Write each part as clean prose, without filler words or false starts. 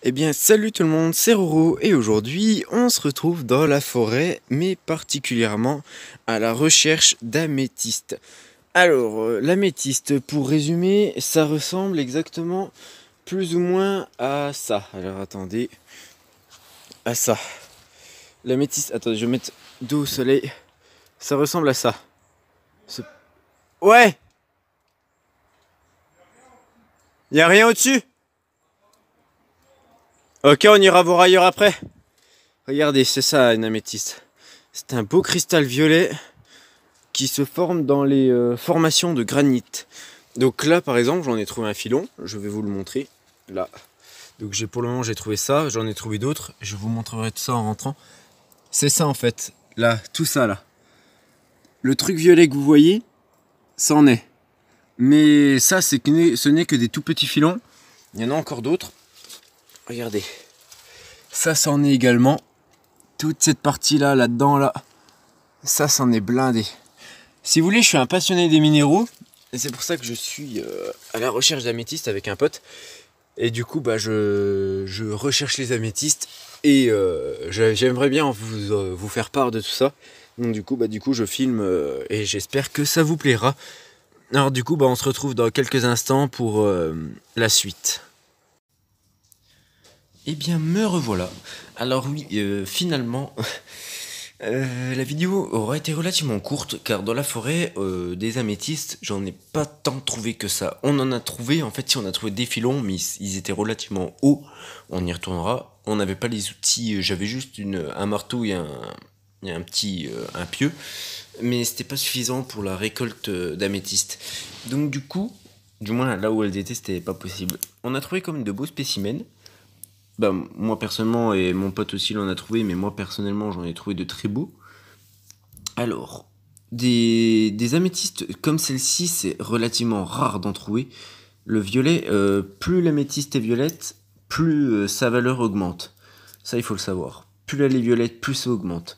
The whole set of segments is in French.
Eh bien, salut tout le monde, c'est Roro et aujourd'hui on se retrouve dans la forêt, mais particulièrement à la recherche d'améthyste. Alors, l'améthyste, pour résumer, ça ressemble exactement plus ou moins à ça. Alors attendez, à ça. L'améthyste, attendez, je vais mettre dos au soleil. Ça ressemble à ça. Ce- Ouais, y a rien au-dessus. Ok, on ira voir ailleurs après. Regardez, c'est ça une améthyste. C'est un beau cristal violet qui se forme dans les formations de granit. Donc là, par exemple, j'en ai trouvé un filon. Je vais vous le montrer. Là. Donc pour le moment, j'ai trouvé ça. J'en ai trouvé d'autres. Je vous montrerai tout ça en rentrant. C'est ça en fait. Là, tout ça là. Le truc violet que vous voyez, c'en est. Mais ça, ce n'est que des tout petits filons. Il y en a encore d'autres. Regardez. Ça, c'en est également. Toute cette partie-là, là-dedans, là. Ça, c'en est blindé. Si vous voulez, je suis un passionné des minéraux. Et c'est pour ça que je suis à la recherche d'améthystes avec un pote. Et du coup, je recherche les améthystes. Et j'aimerais bien vous faire part de tout ça. Donc du coup, je filme et j'espère que ça vous plaira. Alors du coup, on se retrouve dans quelques instants pour la suite. Eh bien, me revoilà. Alors oui, finalement, la vidéo aura été relativement courte, car dans la forêt, des améthystes, j'en ai pas tant trouvé que ça. On en a trouvé, en fait, si on a trouvé des filons, mais ils étaient relativement hauts, on y retournera. On n'avait pas les outils, j'avais juste un marteau et un petit un pieu, mais c'était pas suffisant pour la récolte d'améthystes. Donc du coup, du moins là où elles étaient, c'était pas possible. On a trouvé comme de beaux spécimens. Moi personnellement, et mon pote aussi l'en a trouvé, mais moi personnellement j'en ai trouvé de très beaux. Alors, des améthystes comme celle-ci, c'est relativement rare d'en trouver. Le violet, plus l'améthyste est violette, plus sa valeur augmente. Ça, il faut le savoir. Plus elle est violette, plus ça augmente.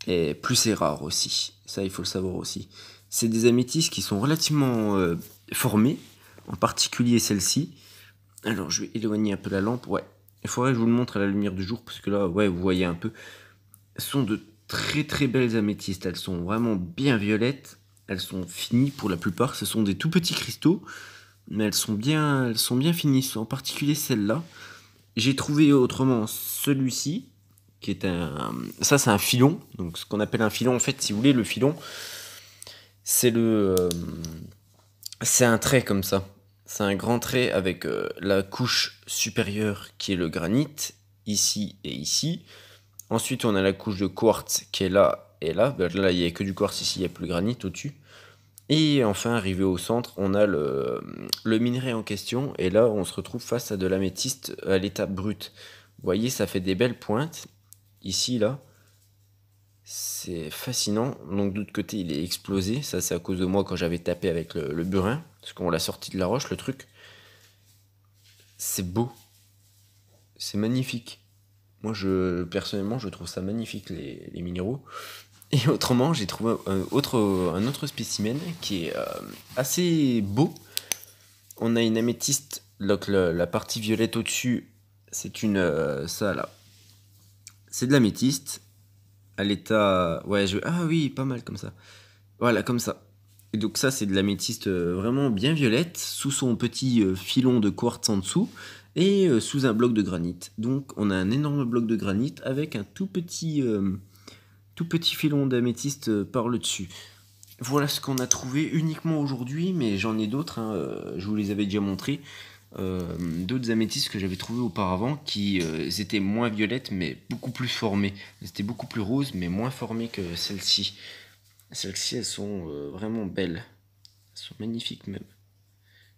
Et plus c'est rare aussi. Ça, il faut le savoir aussi. C'est des améthystes qui sont relativement formés, en particulier celle-ci. Alors, je vais éloigner un peu la lampe, ouais. Il faudrait que je vous le montre à la lumière du jour, parce que là, ouais, vous voyez un peu. Ce sont de très très belles améthystes. Elles sont vraiment bien violettes. Elles sont finies pour la plupart. Ce sont des tout petits cristaux, mais elles sont bien finies. En particulier celle-là. J'ai trouvé autrement celui-ci, qui est ça, c'est un filon. Donc, ce qu'on appelle un filon, en fait, si vous voulez, le filon, c'est c'est un trait comme ça. C'est un grand trait avec la couche supérieure qui est le granit, ici et ici. Ensuite, on a la couche de quartz qui est là et là. Là, il n'y a que du quartz ici, il n'y a plus le granit au-dessus. Et enfin, arrivé au centre, on a le minerai en question. Et là, on se retrouve face à de l'améthyste à l'état brut. Vous voyez, ça fait des belles pointes. Ici, là. C'est fascinant. Donc, de l'autre côté, il est explosé. Ça, c'est à cause de moi quand j'avais tapé avec le burin. Parce qu'on l'a sorti de la roche, le truc. C'est beau. C'est magnifique. Moi, personnellement, je trouve ça magnifique, les minéraux. Et autrement, j'ai trouvé un autre spécimen qui est assez beau. On a une améthyste, donc la partie violette au-dessus, c'est ça là. C'est de l'améthyste. À l'état... Ouais, ah oui, pas mal comme ça. Voilà, comme ça. Et donc ça, c'est de l'améthyste vraiment bien violette, sous son petit filon de quartz en dessous, et sous un bloc de granit. Donc on a un énorme bloc de granit avec un tout petit filon d'améthyste par le dessus. Voilà ce qu'on a trouvé uniquement aujourd'hui, mais j'en ai d'autres, hein, je vous les avais déjà montrés. D'autres améthystes que j'avais trouvés auparavant qui étaient moins violettes mais beaucoup plus formées. Elles étaient beaucoup plus roses mais moins formées que celles-ci. Celles-ci, elles sont vraiment belles. Elles sont magnifiques même.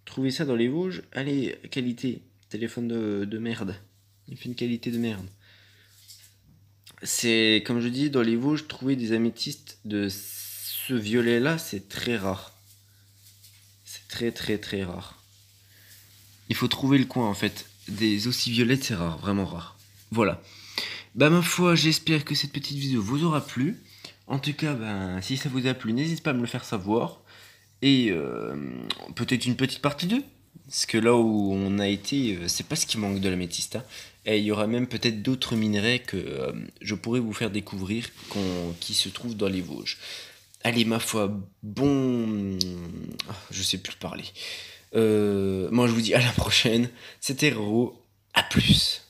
Trouvez ça dans les Vosges, allez, qualité, téléphone de merde. Il fait une qualité de merde. C'est, comme je dis, dans les Vosges, trouver des améthystes de ce violet-là, c'est très rare. C'est très très très rare. Il faut trouver le coin en fait. Des aussi violettes, c'est rare, vraiment rare. Voilà. Ma foi, j'espère que cette petite vidéo vous aura plu. En tout cas, si ça vous a plu, n'hésitez pas à me le faire savoir. Et peut-être une petite partie 2. Parce que là où on a été, c'est pas ce qui manque de l'améthyste, hein. Et il y aura même peut-être d'autres minerais que je pourrais vous faire découvrir qui se trouvent dans les Vosges. Allez, ma foi, bon... Je sais plus parler. Moi, je vous dis à la prochaine. C'était Roro. À plus.